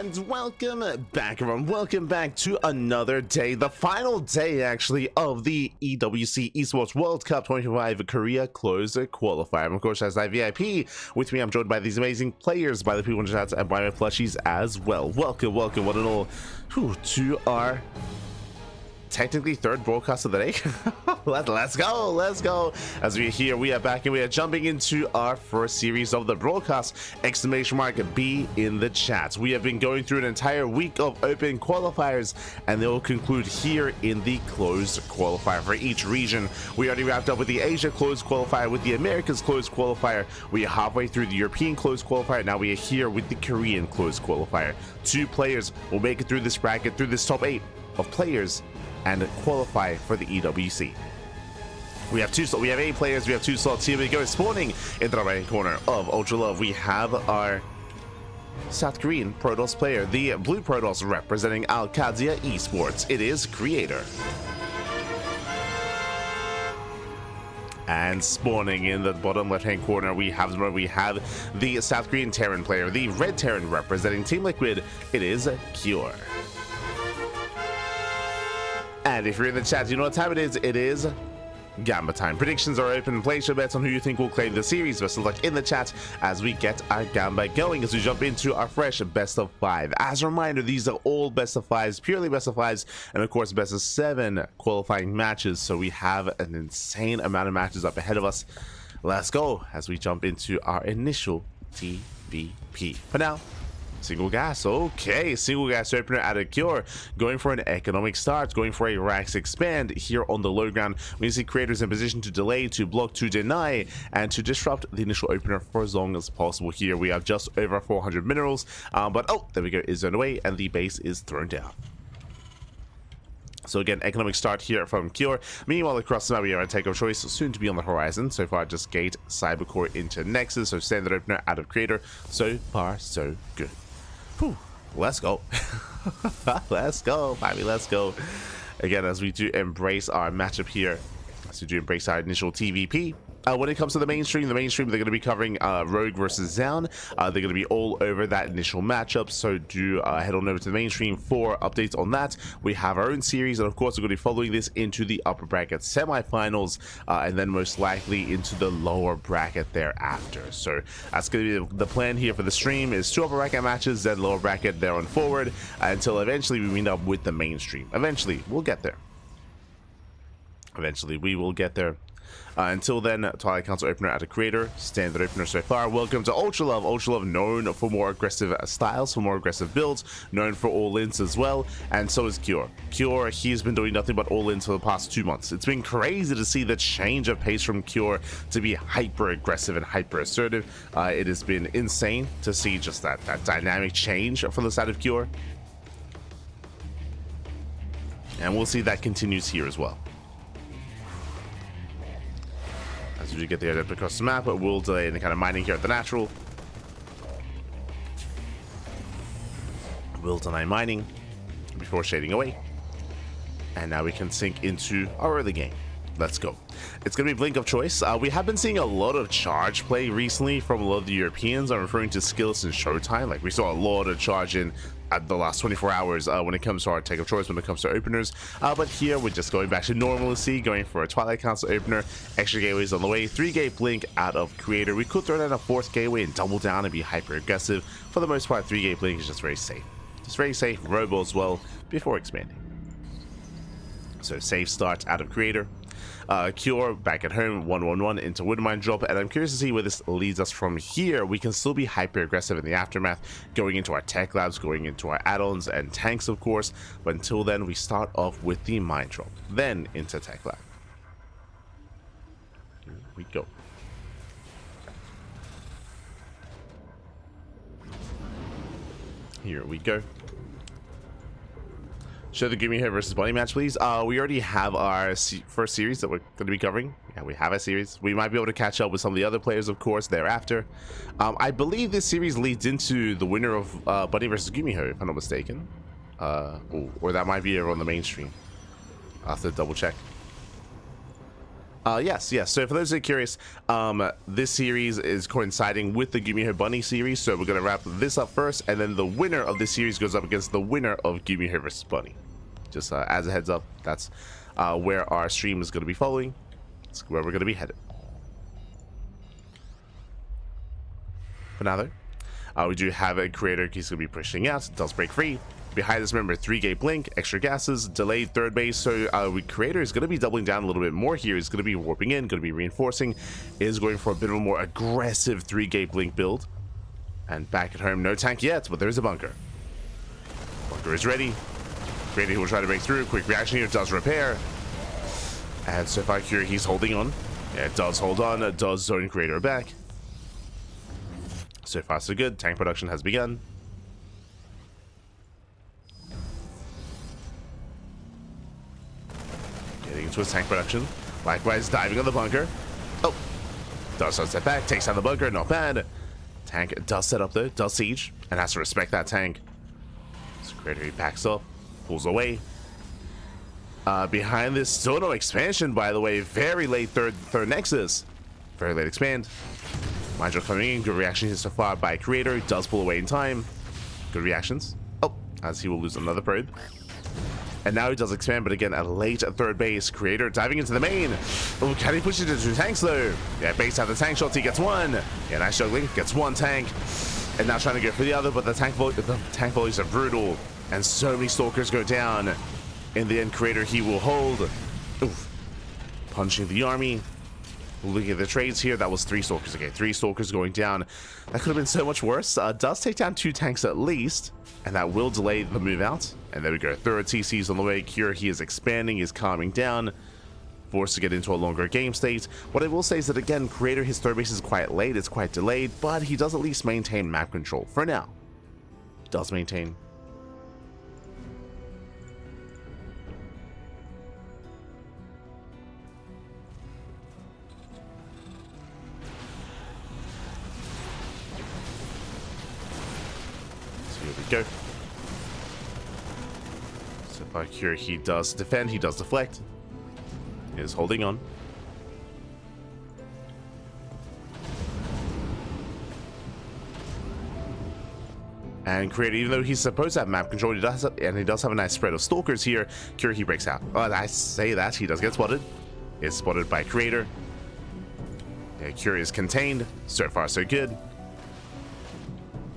And welcome back, everyone. Welcome back to another day, the final day actually of the EWC Esports World Cup 2025 Korea Closed Qualifier. And of course, as VIP with me, I'm joined by these amazing players, by the people in the chats, and by my plushies as well. Welcome, one and all, to our technically third broadcast of the day. let's go. As we are here, we are back, and we are jumping into our first series of the broadcast. Exclamation mark B in the chat. We have been going through an entire week of open qualifiers, and they will conclude here in the closed qualifier for each region. We already wrapped up with the Asia closed qualifier, with the Americas closed qualifier. We are halfway through the European closed qualifier. Now we are here with the Korean closed qualifier. 2 players will make it through this bracket, through this top 8 of players, and qualify for the EWC. We have 8 players, we have 2 slots. Here we go, spawning in the right corner of Ultra Love. We have our South Korean Protoss player, the blue Protoss representing Al-Qadia Esports. It is Creator. And spawning in the bottom left-hand corner, we have the South Korean Terran player, the red Terran representing Team Liquid. It is Cure. And if you're in the chat, you know what time it is. It is Gamba time. Predictions are open. Place your bets on who you think will claim the series. Best of luck in the chat as we get our Gamba going, as we jump into our fresh best of 5. As a reminder, these are all best of 5s, purely best of 5s, and of course best of 7 qualifying matches. So we have an insane amount of matches up ahead of us. Let's go as we jump into our initial TVP. For now, single gas. Okay, single gas opener out of Cure, going for an economic start, going for a Rax expand here on the low ground. We see creators in position to delay, to block, to deny, and to disrupt the initial opener for as long as possible. Here we have just over 400 minerals, but oh, there we go, is zoned away, and the base is thrown down. So again, economic start here from Cure. Meanwhile, across the map, we have a take of choice soon to be on the horizon. So far, just Gate, Cybercore into Nexus, so standard opener out of Creator. So far, so good. Whew, let's go. Let's go, baby, let's go. Again, as we do embrace our matchup here, as we do embrace our initial TVP. When it comes to the mainstream, they're going to be covering Rogue versus Zaun. They're going to be all over that initial matchup, so do head on over to the mainstream for updates on that. We have our own series, and of course, we're going to be following this into the upper bracket semifinals, and then most likely into the lower bracket thereafter. So that's going to be the plan here for the stream, is 2 upper bracket matches, then lower bracket there on forward, until eventually we meet up with the mainstream. Eventually, we'll get there. Eventually, we will get there. Until then, Twilight Council opener at a Creator, standard opener so far. Welcome to Ultra Love. Ultra Love, known for more aggressive styles, for more aggressive builds, known for all-ins as well, and so is Cure. Cure, he's been doing nothing but all-ins for the past 2 months. It's been crazy to see the change of pace from Cure to be hyper-aggressive and hyper-assertive. It has been insane to see just that dynamic change from the side of Cure. And we'll see that continues here as well. As we get the adept across the map, but we'll delay any kind of mining here at the natural. We'll deny mining before shading away. And now we can sink into our early game. Let's go. It's going to be Blink of choice. We have been seeing a lot of charge play recently from a lot of the Europeans. I'm referring to Skills and Showtime. Like, we saw a lot of charge in at the last 24 hours when it comes to our take of choice, when it comes to openers. But here we're just going back to normalcy, going for a Twilight Council opener. Extra gateways on the way. 3-gate blink out of Creator. We could throw down a 4th gateway and double down and be hyper aggressive. For the most part, 3-gate blink is just very safe. Just very safe. Robo as well before expanding. So safe start out of Creator. Cure back at home, 1-1-1 into Woodmine drop, and I'm curious to see where this leads us from here. We can still be hyper aggressive in the aftermath, going into our tech labs, going into our add-ons and tanks, of course, but until then we start off with the mine drop, then into tech lab. Here we go. Here we go. Show the Gimme Here versus Bunny match, please. We already have our first series that we're going to be covering. Yeah, we have a series. We might be able to catch up with some of the other players, of course, thereafter. I believe this series leads into the winner of Bunny versus Gimme Here, if I'm not mistaken. Or that might be over on the mainstream. I'll have to double check. Yes. So for those that are curious, this series is coinciding with the Gumiho Bunny series. So we're going to wrap this up first, and then the winner of this series goes up against the winner of Gumiho vs. Bunny. Just as a heads up, that's where our stream is going to be following. It's where we're going to be headed. For now, though, we do have a creator. He's going to be pushing out. Does break free. Behind this, remember, 3-gate blink, extra gases, delayed third base. So creator is going to be doubling down a little bit more here. He's going to be warping in, going to be reinforcing, is going for a bit of a more aggressive 3-gate blink build. And back at home, no tank yet, but there's a bunker. Bunker is ready. Creator will try to break through. Quick reaction here, does repair. And so far, here he's holding on. Yeah, it does hold on. It does zone creator back. So far, so good. Tank production has begun. Getting into his tank production. Likewise, diving on the bunker. Oh, does set back. Takes out the bunker. Not bad. Tank does set up though. Does siege and has to respect that tank. So creator he backs up, pulls away. Behind this, still no expansion, by the way. Very late third nexus. Very late expand. Mindrill coming in. Good reaction here so far by creator. Does pull away in time. Good reactions. Oh, as he will lose another probe. And now he does expand, but again, at late at third base. Creator diving into the main. Oh, can he push it into 2 tanks though? Yeah, base out the tank shots. He gets one. Yeah, nice juggling. Gets 1 tank. And now trying to go for the other, but the tank volleys are brutal. And so many stalkers go down. In the end, creator he will hold. Oof. Punching the army. Looking at the trades here, that was 3 stalkers. Okay, 3 stalkers going down. That could have been so much worse. Does take down 2 tanks at least, and that will delay the move out. And there we go. Third TC's on the way. Cure, he is expanding, is calming down, forced to get into a longer game state. What I will say is that again, creator, his third base is quite late, it's quite delayed, but he does at least maintain map control for now. Does maintain. Here we go. So by Cure, he does defend, he does deflect. He is holding on. And Creator, even though he's supposed to have map control, he does have a nice spread of stalkers here. Cure, he breaks out. Oh, I say that, he does get spotted. Is spotted by Creator. Yeah, Cure is contained. So far, so good.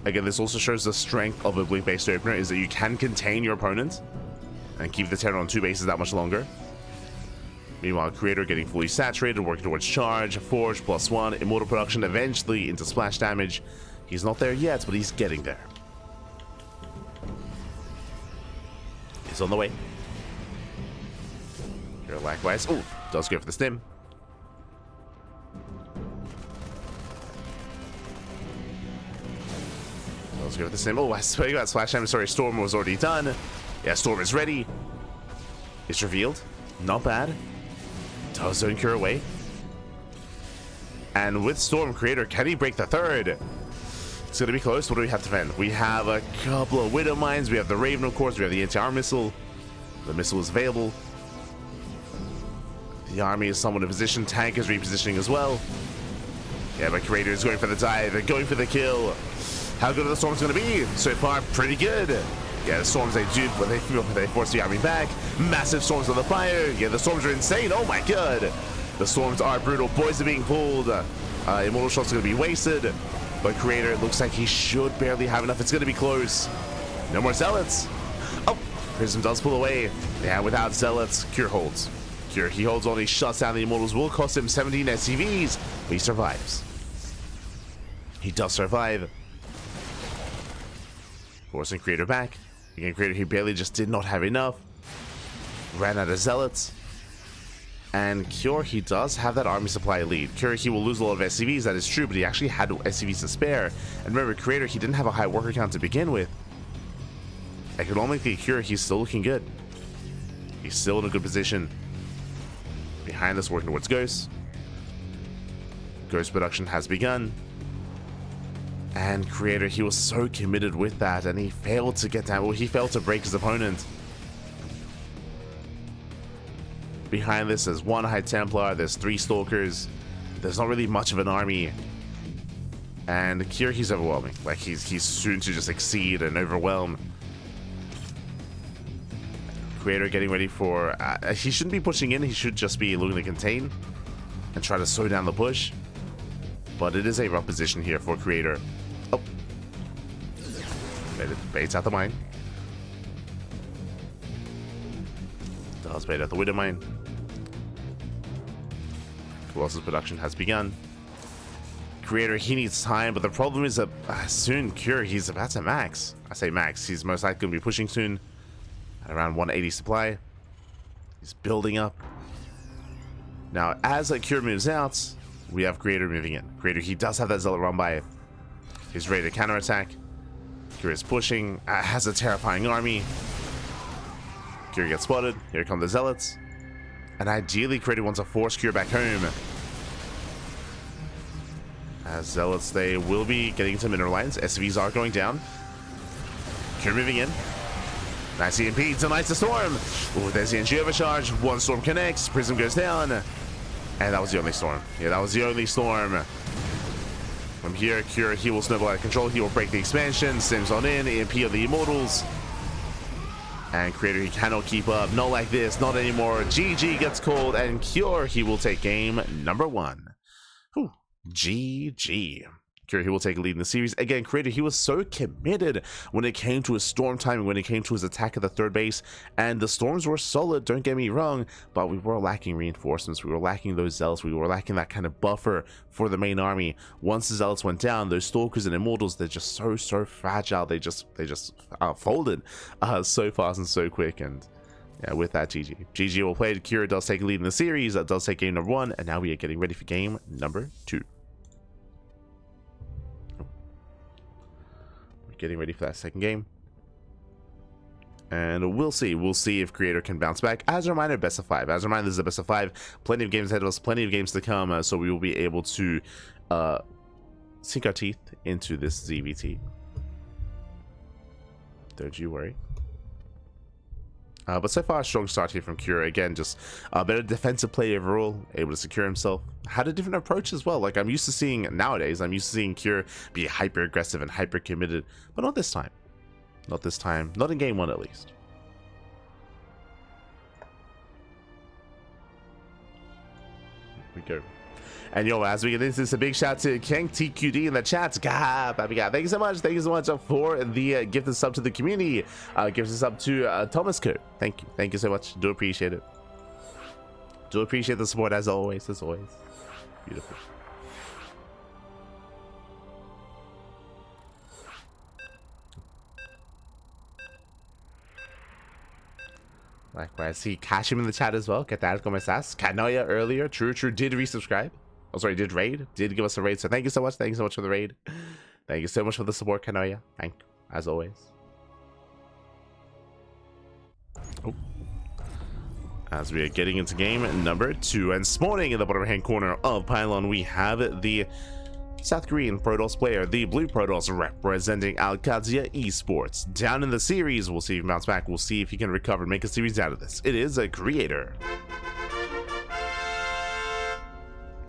Again, this also shows the strength of a blink-based opener, is that you can contain your opponent and keep the Terror on 2 bases that much longer. Meanwhile, Creator getting fully saturated, working towards charge, Forge, +1, Immortal production, eventually into splash damage. He's not there yet, but he's getting there. He's on the way. Here, likewise. Oh, does go for the stim. Let's go with the same. Oh, I swear about splash damage. Sorry, Storm was already done. Yeah, Storm is ready. It's revealed. Not bad. Does zone Cure away. And with Storm, Creator, can he break the third? It's going to be close. What do we have to defend? We have a couple of Widow Mines. We have the Raven, of course. We have the anti-arm missile. The missile is available. The army is somewhat in position. Tank is repositioning as well. Yeah, but Creator is going for the dive and going for the kill. How good are the Storms going to be? So far, pretty good. Yeah, the Storms, they do, but they force the army back. Massive Storms on the fire. Yeah, the Storms are insane. Oh my god. The Storms are brutal. Boys are being pulled. Immortal shots are going to be wasted. But Creator, it looks like he should barely have enough. It's going to be close. No more Zealots. Oh, Prism does pull away. Yeah, without Zealots, Cure holds. Cure, he holds on. He shuts down the Immortals. Will cost him 17 SCVs, but he survives. He does survive. Forcing Creator back. Again, Creator, he barely just did not have enough. Ran out of Zealots. And Cure, he does have that army supply lead. Cure, he will lose a lot of SCVs, that is true, but he actually had SCVs to spare. And remember, Creator, he didn't have a high worker count to begin with. Economically, Cure, he's still looking good. He's still in a good position. Behind us, working towards Ghost. Ghost production has begun. And Creator, he was so committed with that, and he failed to get down. Well, he failed to break his opponent. Behind this, there's 1 High Templar, there's 3 Stalkers. There's not really much of an army. And Kier, he's overwhelming. Like, he's soon to just exceed and overwhelm. Creator getting ready for... he shouldn't be pushing in, he should just be looking to contain and try to slow down the push. But it is a rough position here for Creator. Oh. Baits out the mine. Does bait out the Widow mine. Colossus production has begun. Creator, he needs time, but the problem is that soon Cure, he's about to max. I say max, he's most likely going to be pushing soon at around 180 supply. He's building up. Now, as Cure moves out, we have Creator moving in. Creator, he does have that Zealot run by. He's ready to counterattack. Cure is pushing, has a terrifying army. Cure gets spotted. Here come the Zealots. And ideally, Creator wants to force Cure back home. As Zealots, they will be getting into mineral lines. SCVs are going down. Cure moving in. Nice EMP, denies the storm. Ooh, there's the NG overcharge. 1 storm connects. Prism goes down. And that was the only storm. Yeah, that was the only storm. From here, Cure, he will snowball out of control. He will break the expansion. Sims on in. EMP of the Immortals. And Creator, he cannot keep up. Not like this. Not anymore. GG gets called. And Cure, he will take game number 1. Whew. GG. Cure, he will take a lead in the series. Again, Creator, he was so committed when it came to his storm timing, when it came to his attack at the 3rd base. And the storms were solid, don't get me wrong, but we were lacking reinforcements. We were lacking those zealots. We were lacking that kind of buffer for the main army. Once the zealots went down, those stalkers and immortals, they're just so fragile. They just folded so fast and so quick. And yeah, with that, GG. GG will play. Cure does take a lead in the series. That does take game number 1. And now we are getting ready for game number 2. Getting ready for that second game, and we'll see if Creator can bounce back. As a reminder, best of 5. As a reminder, this is a best of 5. Plenty of games ahead of us, plenty of games to come, so we will be able to sink our teeth into this ZVT. Don't you worry. But so far, a strong start here from Cure. Again, just a better defensive play overall, able to secure himself. Had a different approach as well. Like I'm used to seeing nowadays, I'm used to seeing Cure be hyper aggressive and hyper committed, but not this time. Not this time. Not in game 1 at least. Here we go. And yo, as we get into this, a big shout to King TQD in the chat. Thank you so much. Thank you so much for the gifted sub to the community. Gifted sub to Thomas Co. Thank you. Thank you so much. Do appreciate it. Do appreciate the support as always. As always. Beautiful. Likewise, see Kashim in the chat as well. ¿Qué tal? ¿Cómo estás? Kanoya earlier. True did resubscribe. Oh, sorry, did raid. Did give us a raid. So thank you so much. Thank you so much for the raid. Thank you so much for the support, Kanoya. Thank you, as always. Oh. As we are getting into game number 2, and spawning in the bottom hand corner of Pylon, we have the South Korean Protoss player, the blue Protoss representing Alkadzia Esports. Down in the series, we'll see if he bounce back. We'll see if he can recover and make a series out of this. It is a Creator.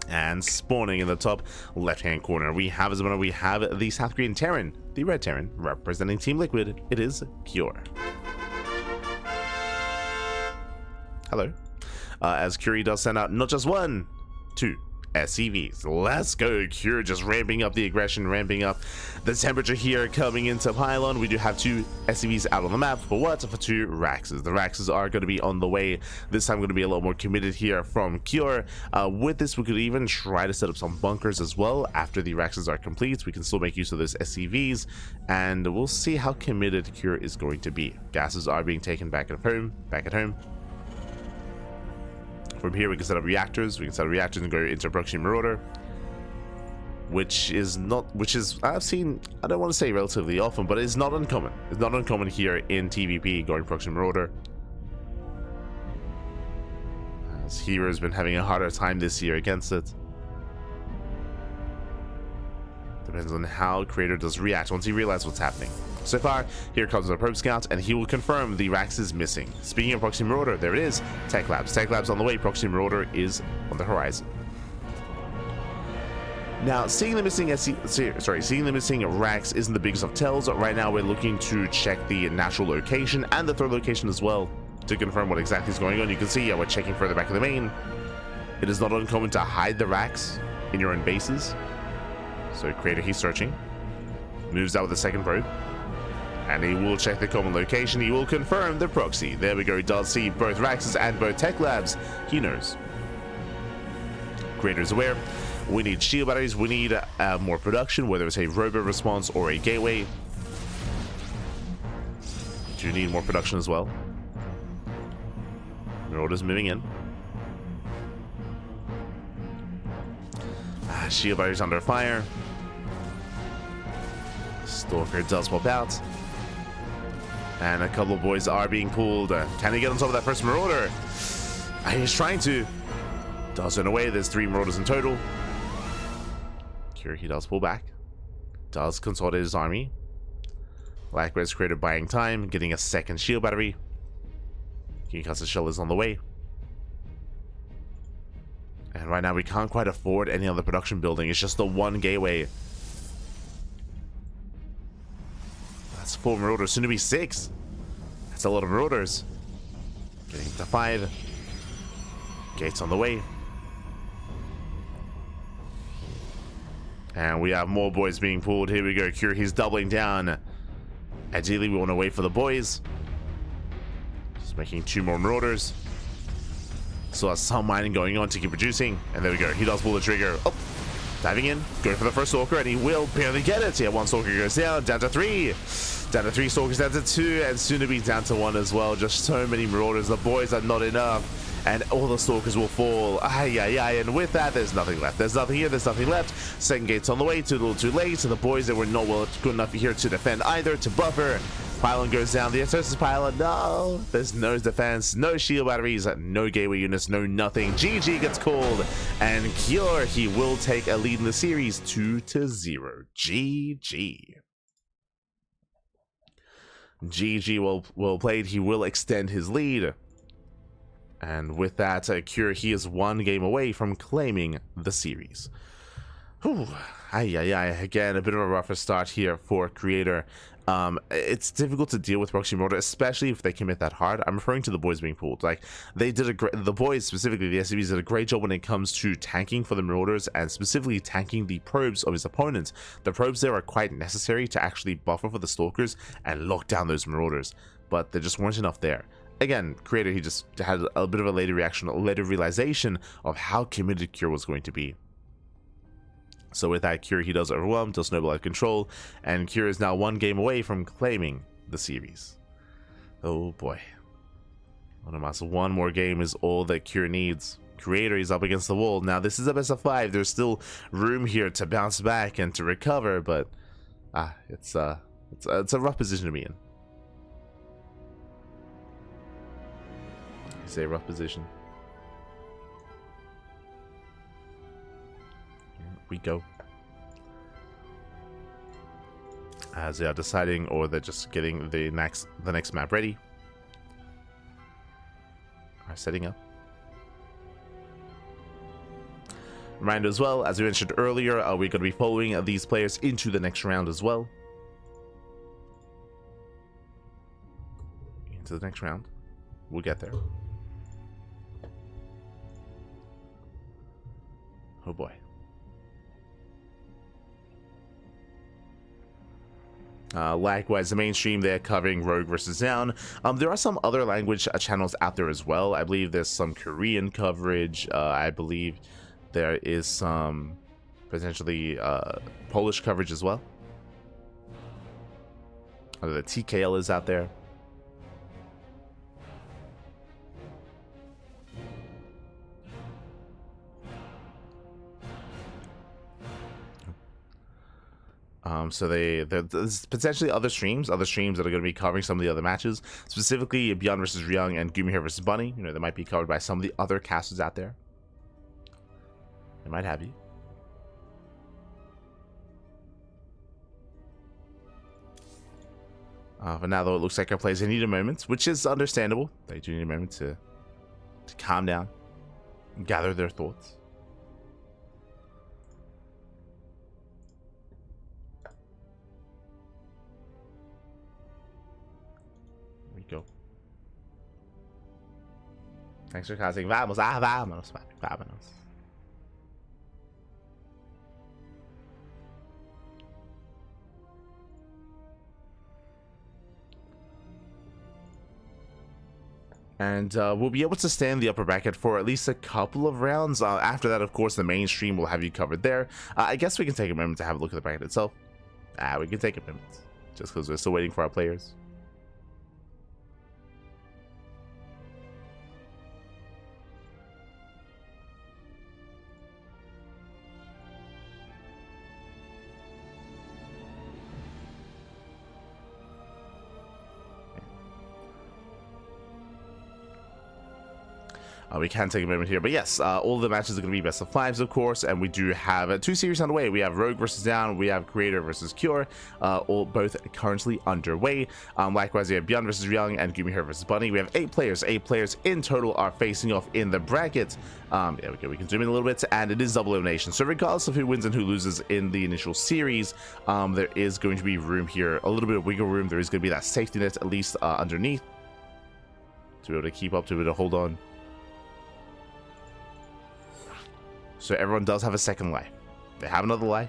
And spawning in the top left-hand corner, we have the South Korean Terran, the red Terran, representing Team Liquid. It is Cure. Hello. As Curie does send out not just 1, 2 SCVs. Let's go. Cure just ramping up the aggression, ramping up the temperature here coming into Pylon. We do have 2 SCVs out on the map. For what? For 2 Raxes. The Raxes are going to be on the way. This time going to be a lot more committed here from Cure. With this, we could even try to set up some bunkers as well. After the Raxes are complete, we can still make use of those SCVs, and we'll see how committed Cure is going to be. Gases are being taken back at home. From here, we can set up reactors. We can set up reactors and go into Proxy Marauder, which is I've seen, I don't want to say relatively often, but it's not uncommon. It's not uncommon here in TVP going Proxy Marauder. As Hero's been having a harder time this year against it. Depends on how Creator does react once he realizes what's happening. So far, here comes the Probe Scout, and he will confirm the Rax is missing. Speaking of Proxy Marauder, there it is. Tech Labs. Tech Labs on the way. Proxy Marauder is on the horizon. Now, seeing the missing Rax isn't the biggest of tells. Right now, we're looking to check the natural location and the third location as well to confirm what exactly is going on. You can see we're checking further back in the main. It is not uncommon to hide the Rax in your own bases. So Creator, he's searching. Moves out with the second probe. And he will check the common location. He will confirm the proxy. There we go. He does see both Raxes and both Tech Labs. He knows. Creator is aware. We need shield batteries. We need more production, whether it's a robo response or a gateway. Do you need more production as well? Marauder's moving in. Shield batteries under fire. Stalker does pop out. And a couple of boys are being pulled. Can he get on top of that first Marauder? He's trying to. Does run away. There's 3 Marauders in total. Here he does pull back. Does consolidate his army. Likewise, Creator buying time, getting a second shield battery. King Custer's shell is on the way. And right now we can't quite afford any other production building. It's just the one gateway. That's 4 Marauders, soon to be 6. That's a lot of Marauders. Getting to 5. Gates on the way. And we have more boys being pulled. Here we go. Cure, he's doubling down. Ideally, we want to wait for the boys. Just making 2 more Marauders. Still has some mining going on to keep producing. And there we go. He does pull the trigger. Oh, diving in. Going for the first Stalker, and he will barely get it. Yeah, 1 Stalker goes down. Down to 3. Down to 3 Stalkers. Down to 2. And soon to be down to 1 as well. Just so many Marauders. The boys are not enough. And all the Stalkers will fall. And with that, there's nothing left. There's nothing here. There's nothing left. Second gate's on the way. Too little too late. So the boys that were not good enough here to defend either, to buffer. Pylon goes down. The Exorcist Pylon. No. There's no defense. No shield batteries. No gateway units. No nothing. GG gets called. And Cure, he will take a lead in the series 2-0. GG. GG well played. He will extend his lead. And with that, Cure, he is 1 game away from claiming the series. Whew. Again, a bit of a rougher start here for Creator. It's difficult to deal with Proxy Marauder, especially if they commit that hard. I'm referring to the boys being pulled. Like, they did the boys, specifically the SCVs, did a great job when it comes to tanking for the Marauders and specifically tanking the probes of his opponents. The probes there are quite necessary to actually buffer for the Stalkers and lock down those Marauders, but there just weren't enough there. Again, Creator, he just had a bit of a later reaction, a later realization of how committed Cure was going to be. So with that, Cure, he does overwhelm, does snowball out of control, and Cure is now 1 game away from claiming the series. Oh boy. One more game is all that Cure needs. Creator is up against the wall. Now this is a best of 5. There's still room here to bounce back and to recover, but it's a rough position to be in. It's a rough position. Here we go. As they are deciding, or they're just getting the next map ready. Are setting up. Reminder as well, as we mentioned earlier, we're going to be following these players into the next round as well. Into the next round. We'll get there. Oh boy. Likewise, the mainstream, they're covering Rogue versus Down. There are some other language channels out there as well. I believe there's some Korean coverage. I believe there is some potentially Polish coverage as well. The TKL is out there. So there's potentially other streams that are going to be covering some of the other matches, specifically Beyond versus Ryung and Gumiher versus Bunny. You know, they might be covered by some of the other casters out there. They might have you. For now, though, it looks like our players need a moment, which is understandable. They do need a moment to calm down and gather their thoughts. There we go. Thanks for casting. Vamos, vamos, vámonos. And we'll be able to stay in the upper bracket for at least a couple of rounds. After that, of course, the mainstream will have you covered there. I guess we can take a moment to have a look at the bracket itself. We can take a moment, just because we're still waiting for our players. We can take a moment here, but yes, all the matches are going to be best of fives, of course, and we do have two series underway. We have Rogue versus Down, we have Creator versus Cure, all both currently underway. Likewise, we have Beyond versus Young and Gumiho versus Bunny. We have 8 players in total are facing off in the bracket. There we go, we can zoom in a little bit, and it is double elimination. So regardless of who wins and who loses in the initial series, there is going to be room here, a little bit of wiggle room. There is going to be that safety net at least underneath to be able to keep up, to be able to hold on. So everyone does have a second life. They have another life.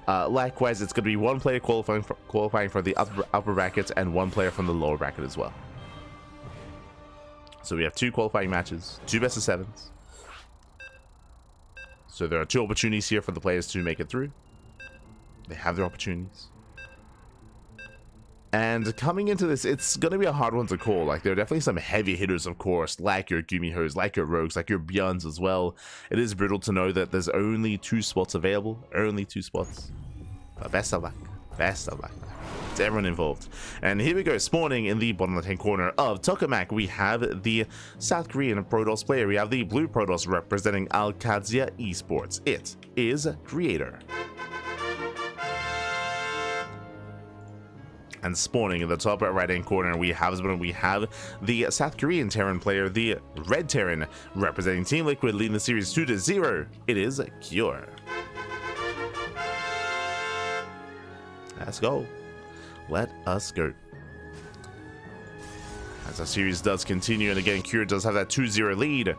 Likewise, it's going to be one player qualifying for the upper brackets and one player from the lower bracket as well. So we have 2 qualifying matches, 2 best of 7s. So there are 2 opportunities here for the players to make it through. They have their opportunities. And coming into this, it's going to be a hard one to call. Like, there are definitely some heavy hitters, of course, like your Gumihos, like your Rogues, like your Beyonds as well. It is brutal to know that there's only 2 spots available. Only 2 spots. But best of luck. Best of luck to everyone involved. And here we go, spawning in the bottom left-hand corner of Tokamak, we have the South Korean Protoss player. We have the blue Protoss representing Alkadzia Esports. It is Creator. And spawning in the top right-hand corner, we have the South Korean Terran player, the Red Terran, representing Team Liquid, leading the series 2-0. It is Cure. Let's go. Let us go. As our series does continue, and again, Cure does have that 2-0 lead.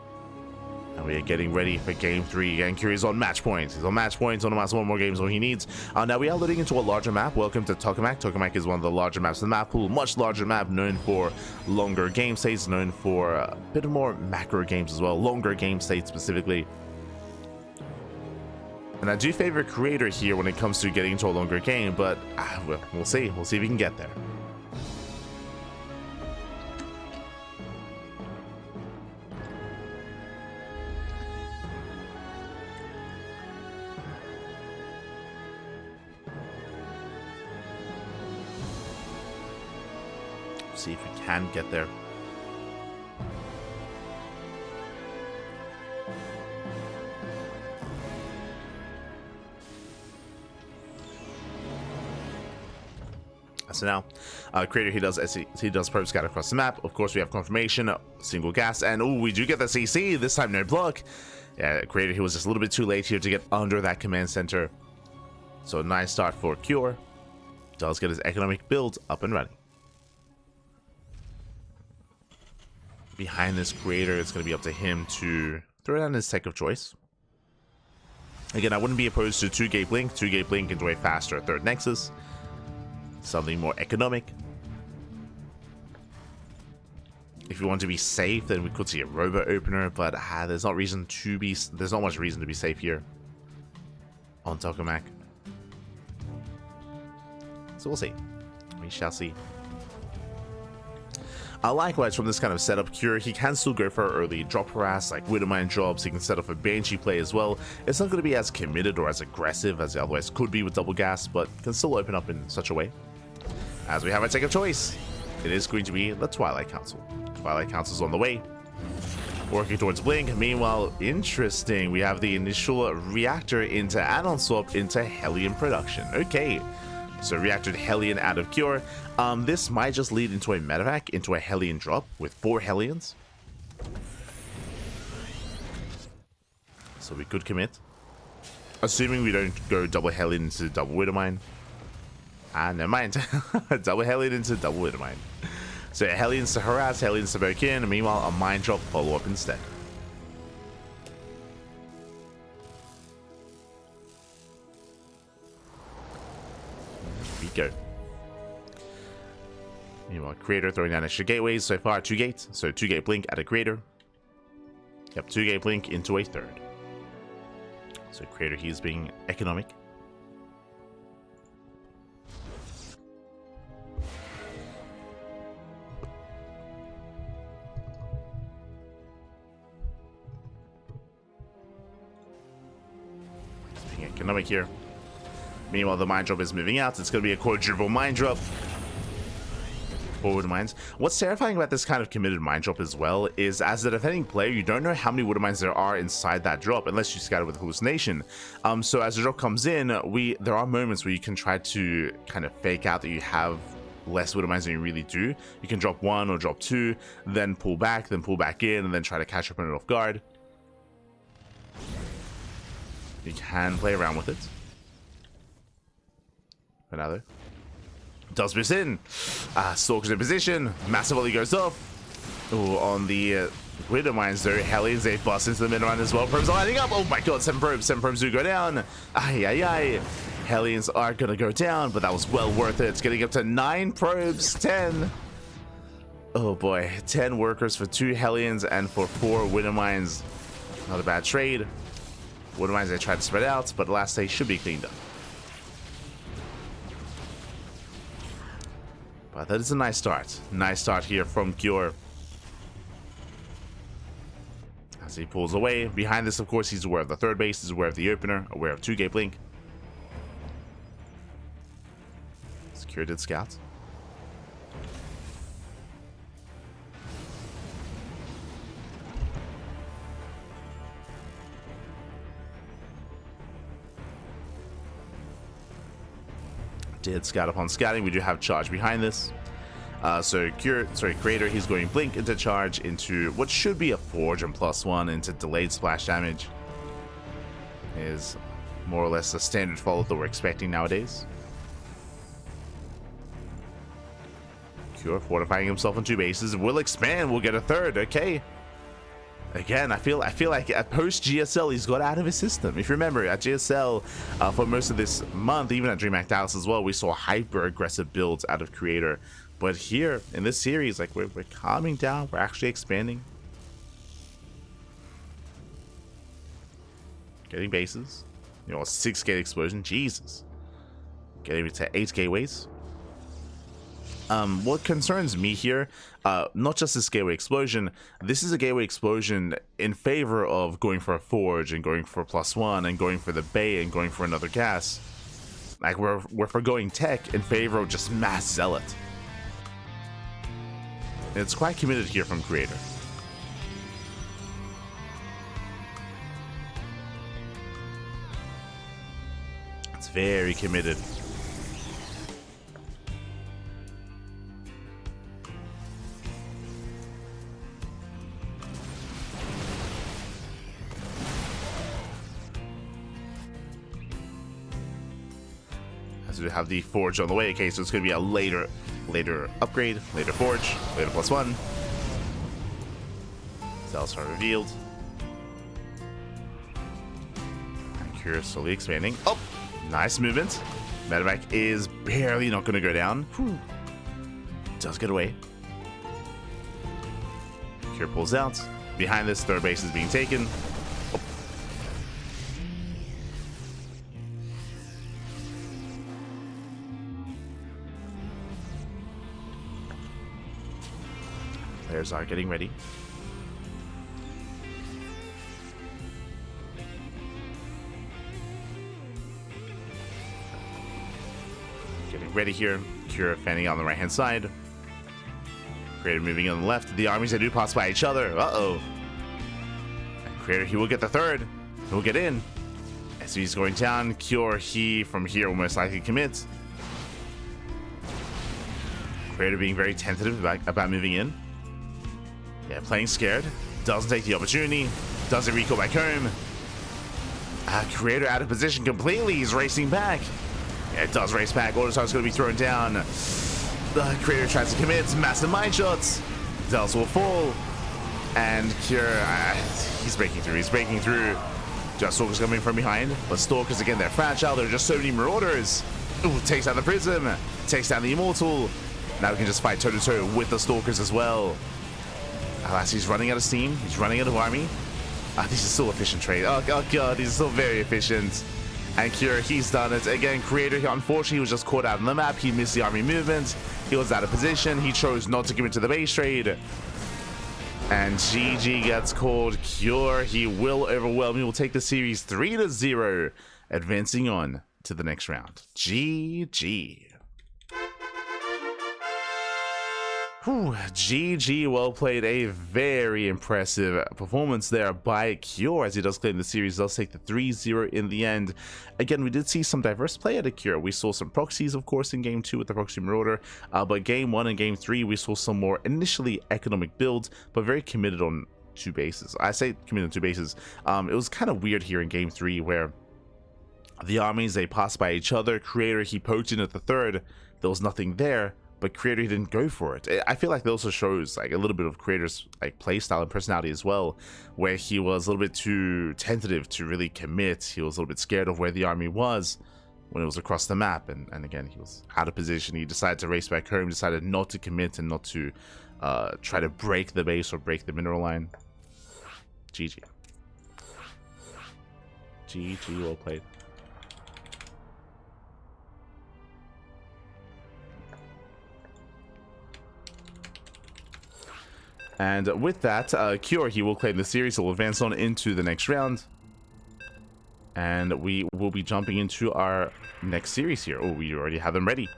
And we are getting ready for game 3. And Cure is on match point. He's on match point. On amass 1 more games, all he needs. Now we are loading into a larger map. Welcome to Tokamak. Tokamak is one of the larger maps in the map pool. Much larger map, known for longer game states, known for a bit more macro games as well. Longer game states specifically. And I do favor Creator here when it comes to getting into a longer game, but we'll see. We'll see if we can get there. See if we can get there. So now, Creator, he does probe scout across the map. Of course, we have confirmation, single gas, and oh, we do get the CC. This time, no block. Yeah, Creator, he was just a little bit too late here to get under that command center. So nice start for Cure. Does get his economic build up and running. Behind this Creator, it's going to be up to him to throw down his tech of choice. Again, I wouldn't be opposed to 2-gate blink. 2-gate blink into a faster 3rd nexus. Something more economic. If you want to be safe, then we could see a robo opener, but there's not much reason to be safe here on Tokamak. So we'll see. We shall see. Likewise, from this kind of setup, Cure, he can still go for early drop harass, like Widowmine drops. He can set up a Banshee play as well. It's not going to be as committed or as aggressive as it otherwise could be with double gas, but can still open up in such a way. As we have a take of choice, it is going to be the Twilight Council. Twilight Council's on the way, working towards Blink. Meanwhile, interesting, we have the initial reactor into add-on swap into Helium production. Okay, So reacted Hellion out of Cure. This might just lead into a medevac, into a Hellion drop with 4 Hellions. So we could commit. Assuming we don't go double Hellion into double Widowmine. Ah, never mind. Double Hellion into double Widowmine. So Hellions to harass, Hellions to poke in, and meanwhile a Mind Drop follow-up instead. Here we go. Meanwhile, Creator throwing down extra gateways. So far, 2 gates. So 2 gate blink at a Creator. Yep, 2 gate blink into a 3rd. So Creator, he's being economic. He's being economic here. Meanwhile, the Mind Drop is moving out. It's going to be a quadruple Mind Drop. Forward mines. What's terrifying about this kind of committed Mind Drop as well is, as a defending player, you don't know how many Widow Mines there are inside that drop unless you scatter with hallucination. So as the drop comes in, there are moments where you can try to kind of fake out that you have less Widow Mines than you really do. You can drop 1 or drop 2, then pull back in, and then try to catch your opponent off guard. You can play around with it. Another. Does boost in. Stalker's in position. Massive volley goes off. Ooh, on the Widow Mines though, Hellions, they bust into the mid run as well. Probes are lining up. Oh my god, 7 probes. 7 probes do go down. Ay. Hellions are gonna go down, but that was well worth it. It's getting up to 9 probes, 10. Oh boy, 10 workers for 2 Hellions and for 4 Widow Mines. Not a bad trade. Widow Mines, they tried to spread out, but last day should be cleaned up. But that is a nice start. Nice start here from Cure. As he pulls away. Behind this, of course, he's aware of the 3rd base, he's aware of the opener, aware of 2 gate blink. Cure did scout. Did scout upon scouting. We do have charge behind this. So Creator, he's going blink into charge into what should be a forge and +1 into delayed splash damage. Is more or less a standard follow that we're expecting nowadays. Cure fortifying himself on 2 bases. Will expand. We'll get a 3rd. Okay. Again, I feel like at post GSL he's got out of his system. If you remember, at GSL for most of this month, even at DreamHack Dallas as well, we saw hyper aggressive builds out of Creator. But here in this series, like we're calming down, we're actually expanding, getting bases. You know, a 6 gate explosion, Jesus, getting to 8 gateways. What concerns me here, not just this gateway explosion, this is a gateway explosion in favor of going for a forge and going for a +1 and going for the bay and going for another gas. Like we're forgoing tech in favor of just mass zealot. And it's quite committed here from Creator. It's very committed. To have the forge on the way. Okay, so it's going to be a later upgrade, later forge, later +1. Cells are revealed. And Cure slowly expanding. Oh, nice movement. Medevac is barely not going to go down. Whew. Does get away. Cure pulls out. Behind this, 3rd base is being taken. Players are getting ready. Getting ready here. Cure fanning on the right hand side. Creator moving on the left. The armies, they do pass by each other. Uh-oh. And Creator, he will get the 3rd. He'll get in. As he's going down, Cure, he from here will most likely commit. Creator being very tentative about moving in. Yeah, playing scared. Doesn't take the opportunity. Doesn't recall back home. Creator out of position completely. He's racing back. Yeah, it does race back. Autostar's going to be thrown down. The Creator tries to commit. Massive mine shots. Zealous will fall. And Cure, he's breaking through. He's breaking through. Just Stalkers coming from behind. But Stalkers, again, they're fragile. There are just so many Marauders. Ooh, takes down the Prism. Takes down the Immortal. Now we can just fight toe-to-toe with the Stalkers as well. Alas, he's running out of steam. He's running out of army. These are still efficient trade. Oh god, these are still very efficient. And Cure, he's done it. Again, Creator, unfortunately, was just caught out on the map. He missed the army movement. He was out of position. He chose not to give into the base trade. And GG gets called. Cure, he will overwhelm. He will take the series 3-0, advancing on to the next round. GG. Whew, GG, well played. A very impressive performance there by Cure as he does claim the series. Does take the 3-0 in the end. Again, we did see some diverse play out of Cure. We saw some proxies, of course, in game 2 with the Proxy Marauder, but game 1 and game 3 we saw some more initially economic builds, but very committed on 2 bases. I say committed on 2 bases. It was kind of weird here in game 3 where the armies, they passed by each other. Creator, he poked in at the third. There was nothing there. But Creator, he didn't go for it. I feel like that also shows like a little bit of Creator's like play style and personality as well, where he was a little bit too tentative to really commit. He was a little bit scared of where the army was when it was across the map, and again, he was out of position. He decided to race back home, decided not to commit and not to try to break the base or break the mineral line. GG. GG, well played. And with that, Cure, he will claim the series. He'll advance on into the next round. And we will be jumping into our next series here. Oh, we already have them ready.